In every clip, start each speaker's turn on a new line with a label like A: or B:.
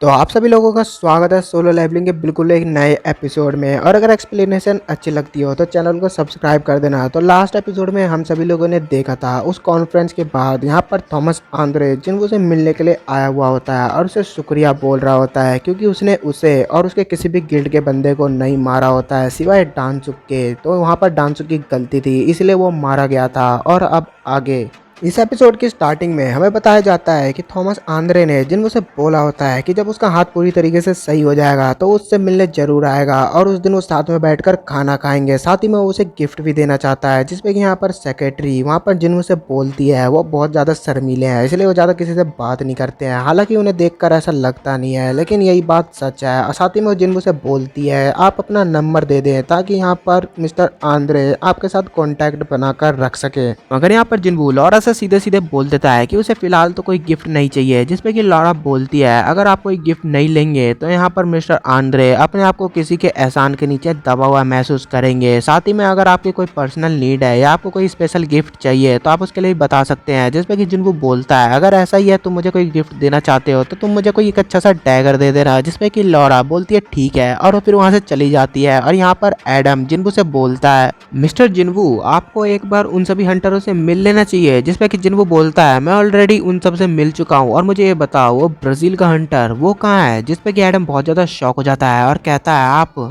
A: तो आप सभी लोगों का स्वागत है सोलो लेवलिंग के बिल्कुल एक नए एपिसोड में। और अगर एक्सप्लेनेशन अच्छी लगती हो तो चैनल को सब्सक्राइब कर देना। तो लास्ट एपिसोड में हम सभी लोगों ने देखा था उस कॉन्फ्रेंस के बाद यहाँ पर थॉमस आंद्रे जिनको से मिलने के लिए आया हुआ होता है और उसे शुक्रिया बोल रहा होता है क्योंकि उसने उसे और उसके किसी भी गिल्ड के बंदे को नहीं मारा होता है सिवाय डांसुक के। तो वहाँ पर डांसुक की गलती थी इसलिए वो मारा गया था। और अब आगे इस एपिसोड की स्टार्टिंग में हमें बताया जाता है कि थॉमस आंद्रे ने जिन से बोला होता है कि जब उसका हाथ पूरी तरीके से सही हो जाएगा तो उससे मिलने जरूर आएगा और उस दिन वो साथ में बैठकर खाना खाएंगे। साथ ही में वो उसे गिफ्ट भी देना चाहता है जिसपे कि यहाँ पर सेक्रेटरी वहाँ पर जिन से बोलती है वो बहुत ज़्यादा शर्मीले हैं इसलिए वो ज़्यादा किसी से बात नहीं करते हैं। हालांकि उन्हें देखकर ऐसा लगता नहीं है लेकिन यही बात सच है। और साथ ही में वो जिन से बोलती है आप अपना नंबर दे दें ताकि यहाँ पर मिस्टर आंद्रे आपके साथ कॉन्टैक्ट बनाकर रख सके। मगर यहाँ पर जिन्बू लॉरा से सीधे सीधे बोल देता है कि उसे फिलहाल तो कोई गिफ्ट नहीं चाहिए जिसपे कि लॉरा बोलती है अगर आप कोई गिफ्ट नहीं लेंगे तो यहाँ पर मिस्टर आंद्रे अपने आप को किसी के एहसान के नीचे दबा हुआ महसूस करेंगे। साथ ही में अगर आपकी कोई पर्सनल नीड है या आपको कोई स्पेशल गिफ्ट चाहिए तो आप उसके लिए बता सकते हैं। जिसपे कि जिन्बू बोलता है अगर ऐसा ही है तुम मुझे कोई गिफ्ट देना चाहते हो तो तुम मुझे कोई एक अच्छा सा डैगर दे देना। जिसपे कि लॉरा बोलती है ठीक है और फिर वहाँ से चली जाती है। और यहाँ पर एडम जिन्बू से बोलता है मिस्टर जिन्बू आपको एक बार उन सभी हंटरों से मिल लेना चाहिए। जिसपे कि जिन्बू बोलता है मैं ऑलरेडी उन सब से मिल चुका हूँ और मुझे ये बताओ वो ब्राजील का हंटर वो कहाँ है। जिसपे कि एडम बहुत ज्यादा शॉक हो जाता है और कहता है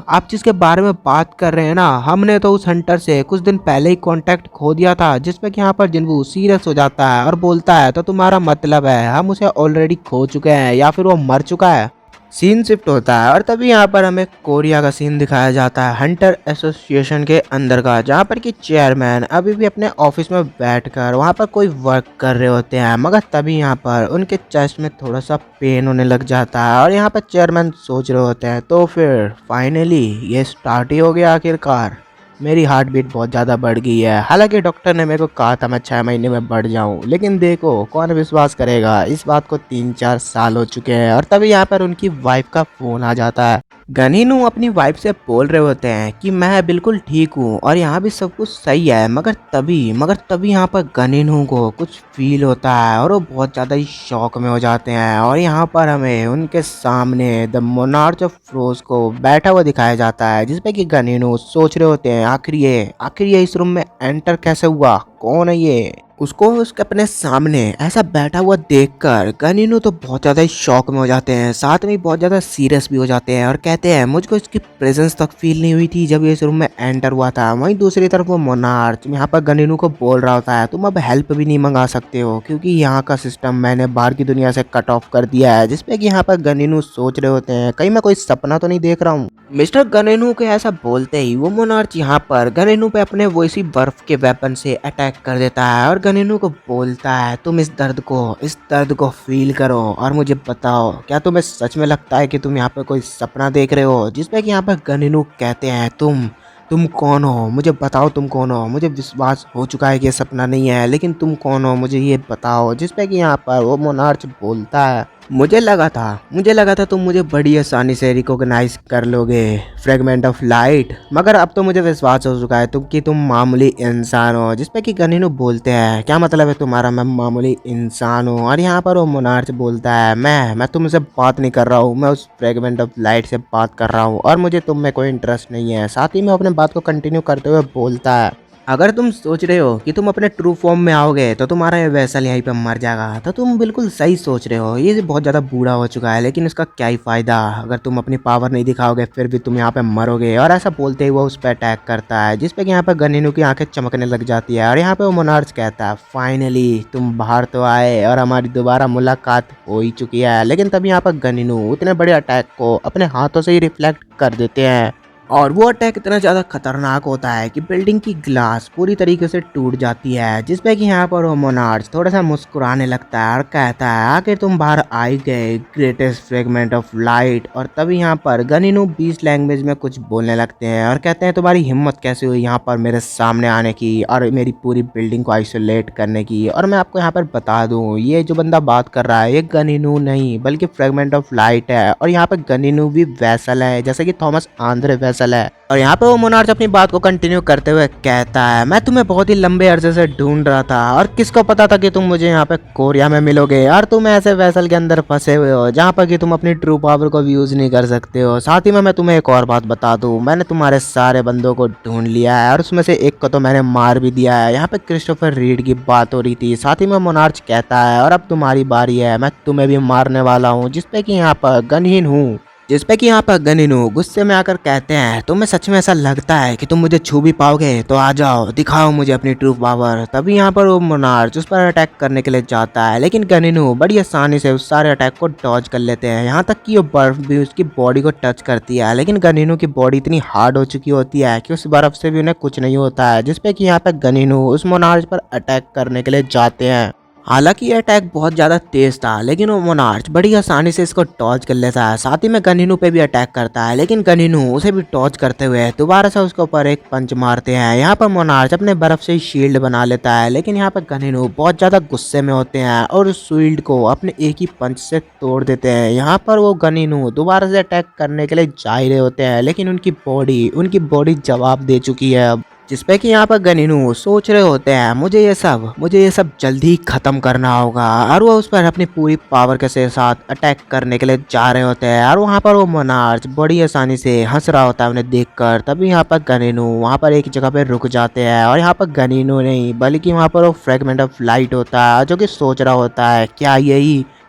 A: आप जिसके बारे में बात कर रहे हैं ना हमने तो उस हंटर से कुछ दिन पहले ही कांटेक्ट खो दिया था। जिसपे कि यहाँ पर जिन्बू सीरियस हो जाता है और बोलता है तो तुम्हारा मतलब है हम उसे ऑलरेडी खो चुके हैं या फिर वो मर चुका है। सीन शिफ्ट होता है और तभी यहाँ पर हमें कोरिया का सीन दिखाया जाता है हंटर एसोसिएशन के अंदर का जहाँ पर कि चेयरमैन अभी भी अपने ऑफिस में बैठकर वहाँ पर कोई वर्क कर रहे होते हैं। मगर तभी यहाँ पर उनके चेस्ट में थोड़ा सा पेन होने लग जाता है और यहाँ पर चेयरमैन सोच रहे होते हैं तो फिर फाइनली ये स्टार्ट ही हो गया आखिरकार। मेरी हार्ट बीट बहुत ज़्यादा बढ़ गई है। हालांकि डॉक्टर ने मेरे को कहा था मैं 6 महीने में बढ़ जाऊं लेकिन देखो कौन विश्वास करेगा इस बात को 3-4 साल हो चुके हैं। और तभी यहाँ पर उनकी वाइफ का फोन आ जाता है। गनीनू अपनी वाइफ से बोल रहे होते हैं कि मैं बिल्कुल ठीक हूँ और यहाँ भी सब कुछ सही है। मगर तभी यहाँ पर गनीनू को कुछ फील होता है और वो बहुत ज़्यादा ही शॉक में हो जाते हैं। और यहाँ पर हमें उनके सामने द मोनार्च ऑफ फ्रोज को बैठा हुआ दिखाया जाता है। जिसपे कि गनीनू सोच रहे होते हैं आखिर ये इस रूम में एंटर कैसे हुआ, कौन है ये। उसको उसके अपने सामने ऐसा बैठा हुआ देखकर गनीनू तो बहुत ज़्यादा ही शॉक में हो जाते हैं। साथ में बहुत ज़्यादा सीरियस भी हो जाते हैं और कहते हैं मुझको इसकी प्रेजेंस तक फील नहीं हुई थी जब ये इस रूम में एंटर हुआ था। वहीं दूसरी तरफ वो मोनार्च यहाँ पर गनीनू को बोल रहा होता है तुम अब हेल्प भी नहीं मंगा सकते हो क्योंकि यहाँ का सिस्टम मैंने बाहर की दुनिया से कट ऑफ कर दिया है। जिसपे कि यहाँ पर गनीनू सोच रहे होते हैं कहीं मैं कोई सपना तो नहीं देख रहा हूँ। मिस्टर गनेनू के ऐसा बोलते ही वो मोनार्च यहाँ पर गनेनू पे अपने वो इसी बर्फ के वेपन से अटैक कर देता है और गनेनू को बोलता है तुम इस दर्द को फील करो और मुझे बताओ क्या तुम्हें सच में लगता है कि तुम यहाँ पर कोई सपना देख रहे हो। जिसपे कि यहाँ पर गनेनू कहते हैं तुम कौन हो, मुझे बताओ तुम कौन हो। मुझे विश्वास हो चुका है कि ये सपना नहीं है लेकिन तुम कौन हो मुझे ये बताओ। जिसपे कि यहाँ पर वो मोनार्च बोलता है मुझे लगा था तुम मुझे बड़ी आसानी से रिकॉग्नाइज कर लोगे फ्रेगमेंट ऑफ लाइट, मगर अब तो मुझे विश्वास हो चुका है तुम मामूली इंसान हो। जिसपे कि गनीनू बोलते हैं क्या मतलब है तुम्हारा, मैं मामूली इंसान हूँ। और यहाँ पर वो मोनार्च बोलता है मैं तुमसे बात नहीं कर रहा हूँ, मैं उस फ्रेगमेंट ऑफ लाइट से बात कर रहा हूँ और मुझे तुम में कोई इंटरेस्ट नहीं है। साथ ही में अपने बात को कंटिन्यू करते हुए बोलता है अगर तुम सोच रहे हो कि तुम अपने ट्रू फॉर्म में आओगे तो तुम्हारा ये वैसल यहीं पे मर जाएगा तो तुम बिल्कुल सही सोच रहे हो। ये बहुत ज़्यादा बूढ़ा हो चुका है लेकिन इसका क्या ही फ़ायदा अगर तुम अपनी पावर नहीं दिखाओगे फिर भी तुम यहाँ पे मरोगे। और ऐसा बोलते ही वो उस पर अटैक करता है। जिसपे कि यहाँ पे गनीनू की आंखें चमकने लग जाती है और यहाँ पे वो मोनार्च कहता है फाइनली तुम बाहर तो आए और हमारी दोबारा मुलाकात हो ही चुकी है। लेकिन तभी यहाँ पर गनीनू उतने बड़े अटैक को अपने हाथों से ही रिफ्लेक्ट कर देते हैं और वो अटैक इतना ज़्यादा खतरनाक होता है कि बिल्डिंग की ग्लास पूरी तरीके से टूट जाती है। जिसपे कि यहाँ पर वो मोनार्च थोड़ा सा मुस्कुराने लगता है और कहता है आखिर तुम बाहर आ ही गए ग्रेटेस्ट फ्रेगमेंट ऑफ लाइट। और तभी यहाँ पर गनीनू 20 लैंग्वेज में कुछ बोलने लगते हैं और कहते हैं तुम्हारी हिम्मत कैसे हुई यहाँ पर मेरे सामने आने की और मेरी पूरी बिल्डिंग को आइसोलेट करने की। और मैं आपको यहाँ पर बता दूँ ये जो बंदा बात कर रहा है ये गनीनू नहीं बल्कि फ्रेगमेंट ऑफ लाइट है। और यहाँ पर गनीनू भी वैसल है जैसे कि थॉमस आंद्रे फसल है। और यहाँ पे वो मोनार्च अपनी बात को कंटिन्यू करते हुए कहता है, मैं तुम्हें बहुत ही लंबे अरसे से ढूंढ रहा था और किसको पता था कि तुम मुझे यहाँ पे कोरिया में मिलोगे और तुम ऐसे वेसल के अंदर फंसे हुए हो जहाँ पर कि तुम अपनी ट्रू पावर को भी यूज नहीं कर सकते हो। साथ ही में मैं तुम्हें एक और बात बता दूं, मैंने तुम्हारे सारे बंदों को ढूंढ लिया है और उसमें से एक को तो मैंने मार भी दिया है। यहाँ पे क्रिस्टोफर रीड की बात हो रही थी। साथ ही में मोनार्च कहता है, और अब तुम्हारी बारी है, मैं तुम्हें भी मारने वाला हूँ। जिसपे कि यहाँ पर गनहीन हूँ जिसपे कि यहाँ पर गनिनो गुस्से में आकर कहते हैं, तुम्हें सच में ऐसा लगता है कि तुम मुझे छू भी पाओगे? तो आ जाओ, दिखाओ मुझे अपनी ट्रू पावर। तभी यहाँ पर वो मोनार्च उस पर अटैक करने के लिए जाता है, लेकिन गनिनो बड़ी आसानी से उस सारे अटैक को डॉज कर लेते हैं। यहाँ तक कि वो बर्फ भी उसकी बॉडी को टच करती है, लेकिन गनिनो की बॉडी इतनी हार्ड हो चुकी होती है कि उस बर्फ से भी उन्हें कुछ नहीं होता है। जिसपे कि यहाँ पर गनिनो उस मोनार्च पर अटैक करने के लिए जाते हैं। हालांकि यह अटैक बहुत ज़्यादा तेज था, लेकिन वो मोनार्च बड़ी आसानी से इसको टॉच कर लेता है। साथ ही में गनिनो पे भी अटैक करता है, लेकिन गनिनो उसे भी टॉच करते हुए दोबारा से उसके ऊपर एक पंच मारते हैं। यहाँ पर मोनार्च अपने बर्फ से शील्ड बना लेता है, लेकिन यहाँ पर गनिनो बहुत ज़्यादा गुस्से में होते हैं और उस शील्ड को अपने एक ही पंच से तोड़ देते हैं। यहाँ पर वो गनिनो दोबारा से अटैक करने के लिए जा ही रहे होते हैं, लेकिन उनकी बॉडी जवाब दे चुकी है अब। जिसपे कि यहाँ पर गनिनो सोच रहे होते हैं, मुझे ये सब जल्दी खत्म करना होगा, और वो उस पर अपनी पूरी पावर के साथ अटैक करने के लिए जा रहे होते हैं। और वहाँ पर वो मोनार्च बड़ी आसानी से हंस रहा होता है उन्हें देखकर। तभी यहाँ पर गनिनो वहाँ पर एक जगह पे रुक जाते हैं, और यहाँ पर गनिनो नहीं बल्कि वहाँ पर वो फ्रेगमेंट ऑफ लाइट होता है जो कि सोच रहा होता है, क्या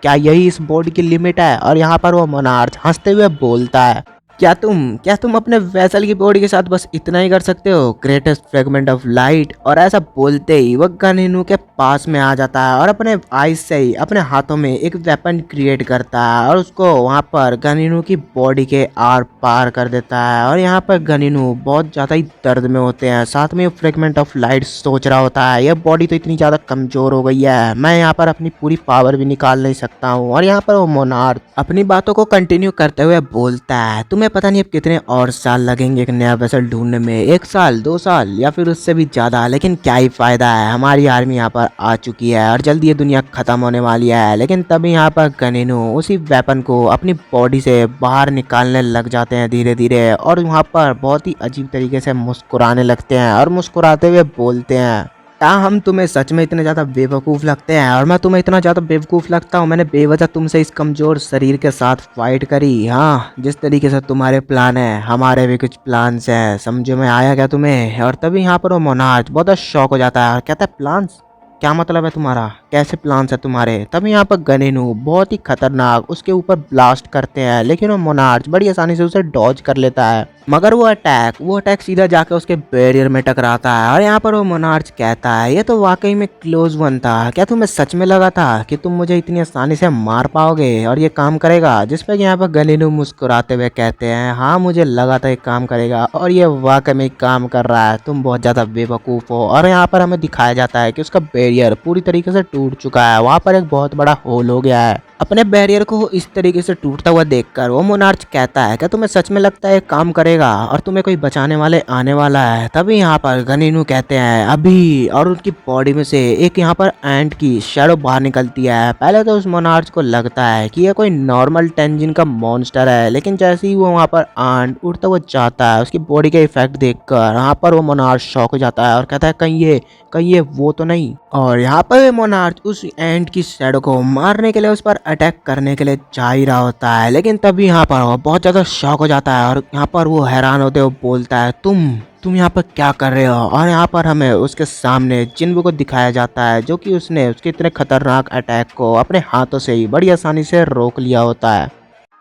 A: यही इस बोर्ड की लिमिट है? और यहाँ पर वो मोनार्च हंसते हुए बोलता है, क्या तुम अपने वेसल की बॉडी के साथ बस इतना ही कर सकते हो, ग्रेटेस्ट फ्रेगमेंट ऑफ लाइट? और ऐसा बोलते ही वह गनिनो के पास में आ जाता है और अपने आइस से ही अपने हाथों में एक वेपन क्रिएट करता है और उसको वहां पर गनिनो की बॉडी के आर पार कर देता है। और यहाँ पर गनिनो बहुत ज़्यादा ही दर्द में होते हैं। साथ में फ्रेगमेंट ऑफ लाइट सोच रहा होता है, यह बॉडी तो इतनी ज़्यादा कमज़ोर हो गई है, मैं यहाँ पर अपनी पूरी पावर भी निकाल नहीं सकता हूँ। और यहाँ पर वो मोनार्च अपनी बातों को कंटिन्यू करते हुए बोलता है, तुम्हें पता नहीं अब कितने और साल लगेंगे एक नया वेसल ढूंढने में, 1 साल 2 साल या फिर उससे भी ज्यादा, लेकिन क्या ही फायदा है, हमारी आर्मी यहाँ पर आ चुकी है और जल्दी ये दुनिया खत्म होने वाली है। लेकिन तभी यहाँ पर गनिनो उसी वेपन को अपनी बॉडी से बाहर निकालने लग जाते हैं धीरे धीरे, और वहाँ पर बहुत ही अजीब तरीके से मुस्कुराने लगते हैं और मुस्कुराते हुए बोलते हैं, क्या हम तुम्हें सच में इतने ज़्यादा बेवकूफ़ लगते हैं? और मैं तुम्हें इतना ज़्यादा बेवकूफ़ लगता हूँ? मैंने बेवजह तुमसे इस कमज़ोर शरीर के साथ फाइट करी? हाँ, जिस तरीके से तुम्हारे प्लान है हमारे भी कुछ प्लान्स हैं, समझो में आया क्या तुम्हें? और तभी यहाँ पर वो मोनार्च बहुत शौक हो जाता है और कहता है, प्लान्स? क्या मतलब है तुम्हारा? कैसे प्लान्स है तुम्हारे? तभी यहाँ पर गनिनो बहुत ही खतरनाक उसके ऊपर ब्लास्ट करते हैं, लेकिन वो मोनार्च बड़ी आसानी से उसे डॉज कर लेता है। मगर वो अटैक सीधा जाकर उसके बैरियर में टकराता है। और यहाँ पर वो मोनार्च कहता है, ये तो वाकई में क्लोज वन था, क्या तुम्हें सच में लगा था कि तुम मुझे इतनी आसानी से मार पाओगे और ये काम करेगा? जिसपे यहाँ पर गनिनो मुस्कुराते हुए कहते हैं, हाँ मुझे लगा था ये काम करेगा और ये वाकई में काम कर रहा है, तुम बहुत ज़्यादा बेवकूफ़ हो। और यहाँ पर हमें दिखाया जाता है कि उसका बैरियर पूरी तरीके से टूट चुका है, वहाँ पर एक बहुत बड़ा होल हो गया है। अपने बैरियर को इस तरीके से टूटता हुआ देखकर वो मोनार्च कहता है, क्या तुम्हें सच में लगता है काम करेगा और तुम्हें कोई बचाने वाले आने वाला है? तभी यहाँ पर गनिनो कहते हैं, अभी, और उनकी बॉडी में से एक यहाँ पर एंट की शैडो बाहर निकलती है। पहले तो उस मोनार्च को लगता है कि यह कोई नॉर्मल टेंजिन का मॉन्स्टर है, लेकिन जैसे ही वो वहाँ पर एंट उड़ता हुआ जाता है उसकी बॉडी के इफेक्ट देखकर यहाँ पर वो मोनार्च शॉक हो जाता है और कहता है, कहीं ये वो तो नहीं? और यहाँ पर मोनार्च उस एंट की शैडो को मारने के लिए उस पर अटैक करने के लिए जा ही रहा होता है, लेकिन तभी यहाँ पर वो बहुत ज़्यादा शॉक हो जाता है और यहाँ पर वो हैरान होते हुए बोलता है, तुम यहाँ पर क्या कर रहे हो? और यहाँ पर हमें उसके सामने जिन्बू को दिखाया जाता है जो कि उसने उसके इतने खतरनाक अटैक को अपने हाथों से ही बड़ी आसानी से रोक लिया होता है।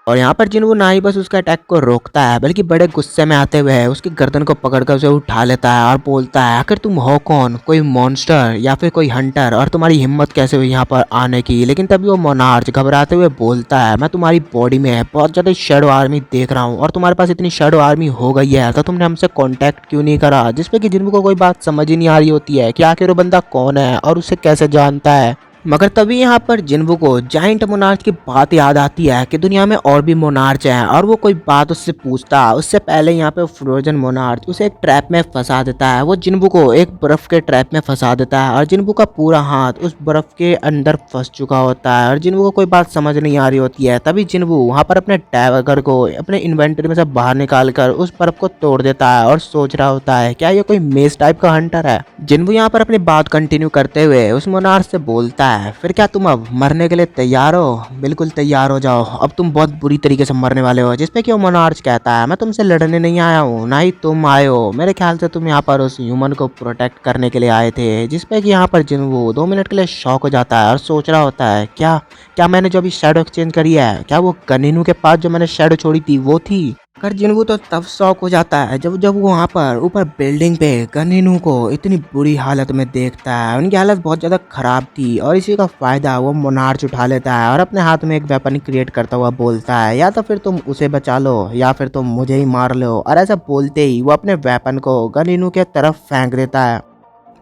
A: और यहाँ पर जिन्बू ना ही बस उसका अटैक को रोकता है बल्कि बड़े गुस्से में आते हुए उसकी गर्दन को पकड़कर उसे उठा लेता है और बोलता है, आखिर तुम हो कौन? कोई मॉन्स्टर या फिर कोई हंटर? और तुम्हारी हिम्मत कैसे हुई यहाँ पर आने की? लेकिन तभी वो मोनार्च घबराते हुए बोलता है, मैं तुम्हारी बॉडी में बहुत ज़्यादा शैडो आर्मी देख रहा हूँ और तुम्हारे पास इतनी शैडो आर्मी हो गई है तो तुमने हमसे कॉन्टैक्ट क्यों नहीं करा? जिसपे कि जिन्बू को कोई बात समझ ही नहीं आ रही होती है कि आखिर वो बंदा कौन है और उसे कैसे जानता है। मगर तभी यहाँ पर जिन्बू को जाइंट मोनार्च की बात याद आती है कि दुनिया में और भी मोनार्च हैं और वो कोई बात उससे पूछता। उससे पहले यहाँ पे फ्रोजन मोनार्च उसे एक ट्रैप में फंसा देता है। वो जिन्बू को एक बर्फ के ट्रैप में फंसा देता है और जिन्बू का पूरा हाथ उस बर्फ के अंदर फंस चुका होता है और जिन्बू को कोई बात समझ नहीं आ रही होती है। तभी जिन्बू वहाँ पर अपने डैगर को अपने इन्वेंटरी में से बाहर निकाल कर उस बर्फ को तोड़ देता है और सोच रहा होता है क्या ये कोई मेस टाइप का हंटर है। जिन्बू यहाँ पर अपनी बात कंटिन्यू करते हुए उस मोनार्च से बोलता है, फिर क्या तुम अब मरने के लिए तैयार हो? बिल्कुल तैयार हो जाओ, अब तुम बहुत बुरी तरीके से मरने वाले हो। जिसपे कि वो मोनार्च कहता है, मैं तुमसे लड़ने नहीं आया हूँ, ना ही तुम आए हो। मेरे ख्याल से तुम यहाँ पर उस ह्यूमन को प्रोटेक्ट करने के लिए आए थे। जिसपे कि यहाँ पर जिन्बू 2 मिनट के लिए शॉक हो जाता है और सोच रहा होता है क्या क्या मैंने जो अभी शेडो एक्सचेंज करी है, क्या वो गनीनू के पास जो मैंने शेडो छोड़ी थी वो थी? कर जिन्बू तो तब शॉक हो जाता है जब जब वो वहाँ पर ऊपर बिल्डिंग पे गनीनू को इतनी बुरी हालत में देखता है। उनकी हालत बहुत ज़्यादा खराब थी और इसी का फ़ायदा वो मोनार्च उठा लेता है और अपने हाथ में एक वेपन क्रिएट करता हुआ बोलता है, या तो फिर तुम उसे बचा लो या फिर तुम मुझे ही मार लो। और ऐसा बोलते ही वो अपने वेपन को गनीनू के तरफ फेंक देता है।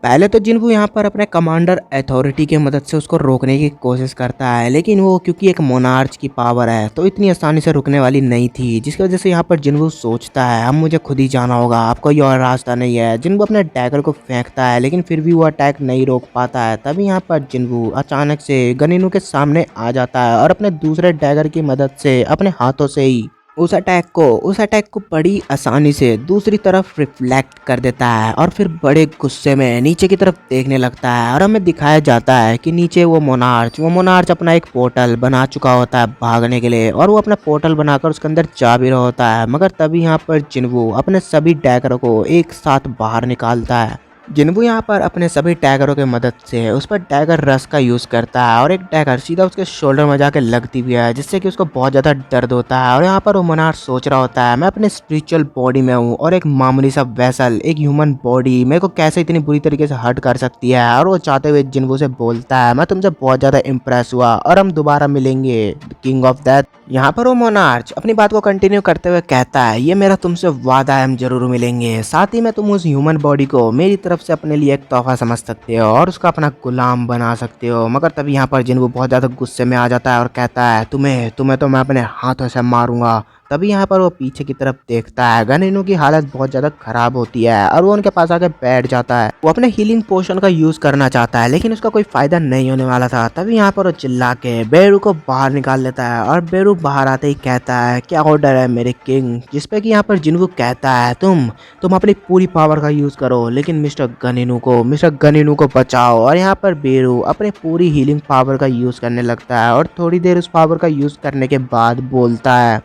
A: पहले तो जिन्बू यहाँ पर अपने कमांडर अथॉरिटी की मदद से उसको रोकने की कोशिश करता है, लेकिन वो क्योंकि एक मोनार्च की पावर है तो इतनी आसानी से रुकने वाली नहीं थी। जिसकी वजह से यहाँ पर जिन्बू सोचता है अब मुझे खुद ही जाना होगा, अब कोई और रास्ता नहीं है। जिन्बू अपने डैगर को फेंकता है लेकिन फिर भी वो अटैक नहीं रोक पाता है। तभी यहाँ पर जिन्बू अचानक से गनीनू के सामने आ जाता है और अपने दूसरे डैगर की मदद से अपने हाथों से ही उस अटैक को बड़ी आसानी से दूसरी तरफ रिफ्लेक्ट कर देता है और फिर बड़े गुस्से में नीचे की तरफ देखने लगता है। और हमें दिखाया जाता है कि नीचे वो मोनार्च अपना एक पोर्टल बना चुका होता है भागने के लिए, और वो अपना पोर्टल बनाकर उसके अंदर जा भी रहा होता है। मगर तभी यहाँ पर जिन्बू अपने सभी डैगरों को एक साथ बाहर निकालता है। जिन्बू यहाँ पर अपने सभी डैगरों की मदद से उस पर डैगर रस का यूज़ करता है और एक डैगर सीधा उसके शोल्डर में जाकर लगती भी है, जिससे कि उसको बहुत ज़्यादा दर्द होता है। और यहाँ पर वो मोनार्च सोच रहा होता है मैं अपने स्पिरिचुअल बॉडी में हूँ और एक मामूली सा वेसल, एक ह्यूमन बॉडी मेरे को कैसे इतनी बुरी तरीके से हर्ट कर सकती है। और वो चाहते हुए जिन्बू से बोलता है मैं तुमसे बहुत ज़्यादा इम्प्रेस हुआ और हम दोबारा मिलेंगे किंग ऑफ डेथ। यहाँ पर वो मोनार्च अपनी बात को कंटिन्यू करते हुए कहता है ये मेरा तुमसे वादा है, हम जरूर मिलेंगे। साथ ही में तुम उस ह्यूमन बॉडी को मेरी तरफ से अपने लिए एक तोहफा समझ सकते हो और उसका अपना गुलाम बना सकते हो। मगर तभी यहाँ पर जिन्बू बहुत ज़्यादा गुस्से में आ जाता है और कहता है तुम्हें तो मैं अपने हाथों से मारूंगा। तभी यहाँ पर वो पीछे की तरफ देखता है, गनीनू की हालत बहुत ज़्यादा खराब होती है और वो उनके पास आके बैठ जाता है। वो अपने हीलिंग पोशन का यूज़ करना चाहता है लेकिन उसका कोई फ़ायदा नहीं होने वाला था। तभी यहाँ पर वो चिल्ला के बेरू को बाहर निकाल लेता है और बेरू बाहर आते ही कहता है क्या ऑर्डर है मेरे किंग। जिसपे कि यहाँ पर जिन्बू कहता है तुम अपनी पूरी पावर का यूज़ करो लेकिन मिस्टर गनीनू को बचाओ। और यहाँ पर बेरू अपनी पूरी हीलिंग पावर का यूज़ करने लगता है और थोड़ी देर उस पावर का यूज़ करने के बाद बोलता है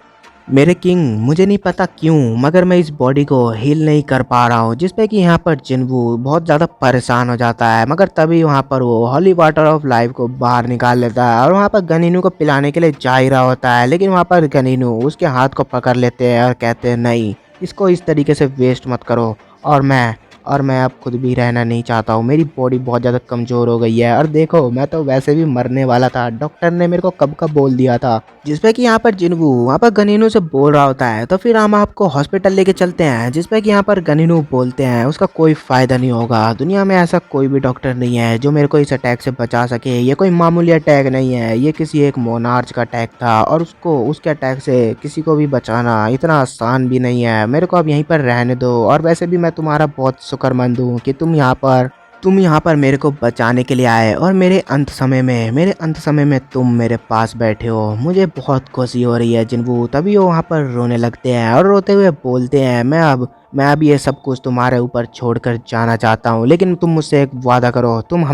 A: मेरे किंग मुझे नहीं पता क्यों मगर मैं इस बॉडी को हील नहीं कर पा रहा हूँ। जिसपे कि यहाँ पर जिन्बू बहुत ज़्यादा परेशान हो जाता है। मगर तभी वहाँ पर वो हॉली वाटर ऑफ लाइफ को बाहर निकाल लेता है और वहाँ पर गनीनू को पिलाने के लिए जा ही रहा होता है, लेकिन वहाँ पर गनीनू उसके हाथ को पकड़ लेते हैं और कहते हैं नहीं, इसको इस तरीके से वेस्ट मत करो। और मैं अब खुद भी रहना नहीं चाहता हूँ, मेरी बॉडी बहुत ज़्यादा कमज़ोर हो गई है और देखो मैं तो वैसे भी मरने वाला था, डॉक्टर ने मेरे को कब का बोल दिया था। जिसपे कि यहाँ पर जिन्बू वहाँ पर गनीनू से बोल रहा होता है तो फिर हम आपको हॉस्पिटल लेके चलते हैं। जिसपे कि यहाँ पर गनीनू बोलते हैं उसका कोई फ़ायदा नहीं होगा, दुनिया में ऐसा कोई भी डॉक्टर नहीं है जो मेरे को इस अटैक से बचा सके। ये कोई मामूली अटैक नहीं है, ये किसी एक मोनार्च का अटैक था और उसके अटैक से किसी को भी बचाना इतना आसान भी नहीं है। मेरे को अब यहीं पर रहने दो और वैसे भी मैं तुम्हारा बहुत शुक्रमंद हूँ कि तुम यहाँ पर मेरे को बचाने के लिए आए और मेरे अंत समय में तुम मेरे पास बैठे हो। मुझे बहुत खुशी हो रही है जिन्बू। तभी वो वहाँ पर रोने लगते हैं और रोते हुए बोलते हैं मैं अब ये सब कुछ तुम्हारे ऊपर छोड़कर जाना चाहता हूँ, लेकिन तुम मुझसे एक वादा करो, तुम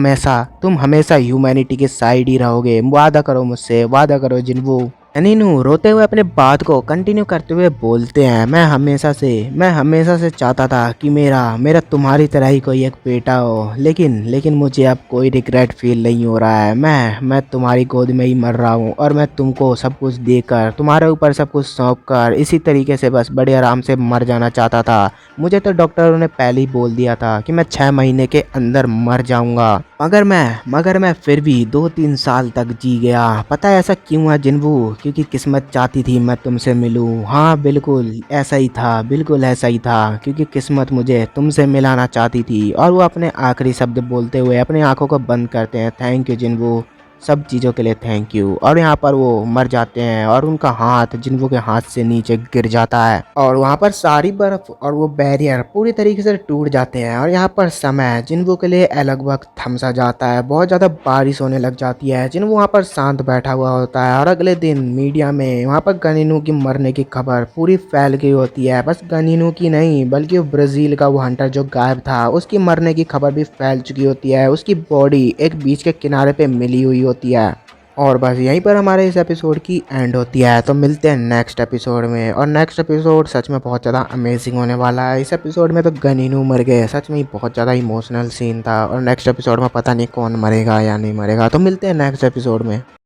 A: हमेशा ह्यूमैनिटी के साइड ही रहोगे। वादा करो मुझसे, वादा करो जिन्बू। गनीनू रोते हुए अपने बात को कंटिन्यू करते हुए बोलते हैं मैं हमेशा से चाहता था कि मेरा तुम्हारी तरह ही कोई एक बेटा हो, लेकिन मुझे अब कोई रिग्रेट फील नहीं हो रहा है। मैं तुम्हारी गोद में ही मर रहा हूँ और मैं तुमको सब कुछ देकर तुम्हारे ऊपर सब कुछ सौंप कर इसी तरीके से बस बड़े आराम से मर जाना चाहता था। मुझे तो डॉक्टरों ने पहले ही बोल दिया था कि मैं 6 महीने के अंदर मर जाऊंगा, मगर मैं फिर भी 2-3 साल तक जी गया। पता है ऐसा क्यों है जिन्बू? क्योंकि किस्मत चाहती थी मैं तुमसे मिलूं। हाँ बिल्कुल ऐसा ही था, क्योंकि किस्मत मुझे तुमसे मिलाना चाहती थी। और वो अपने आखिरी शब्द बोलते हुए अपनी आंखों को बंद करते हैं। थैंक यू जिन्बू, सब चीज़ों के लिए थैंक यू। और यहाँ पर वो मर जाते हैं और उनका हाथ जिन्वो के हाथ से नीचे गिर जाता है और वहाँ पर सारी बर्फ और वो बैरियर पूरी तरीके से टूट जाते हैं। और यहाँ पर समय जिन्वो के लिए अलग वक्त थम सा जाता है, बहुत ज़्यादा बारिश होने लग जाती है। जिन्वो वहाँ पर शांत बैठा हुआ होता है और अगले दिन मीडिया में वहाँ पर गनीनू की मरने की खबर पूरी फैल गई होती है। बस गनीनू की नहीं बल्कि ब्राज़ील का वो हंटर जो गायब था उसकी मरने की खबर भी फैल चुकी होती है। उसकी बॉडी एक बीच के किनारे पे मिली हुई होती है। और बस यहीं पर हमारे इस एपिसोड की एंड होती है। तो मिलते हैं नेक्स्ट एपिसोड में, और नेक्स्ट एपिसोड सच में बहुत ज़्यादा अमेजिंग होने वाला है। इस एपिसोड में तो गनीनू मर गए, सच में बहुत ज़्यादा इमोशनल सीन था। और नेक्स्ट एपिसोड में पता नहीं कौन मरेगा या नहीं मरेगा। तो मिलते हैं नेक्स्ट एपिसोड में।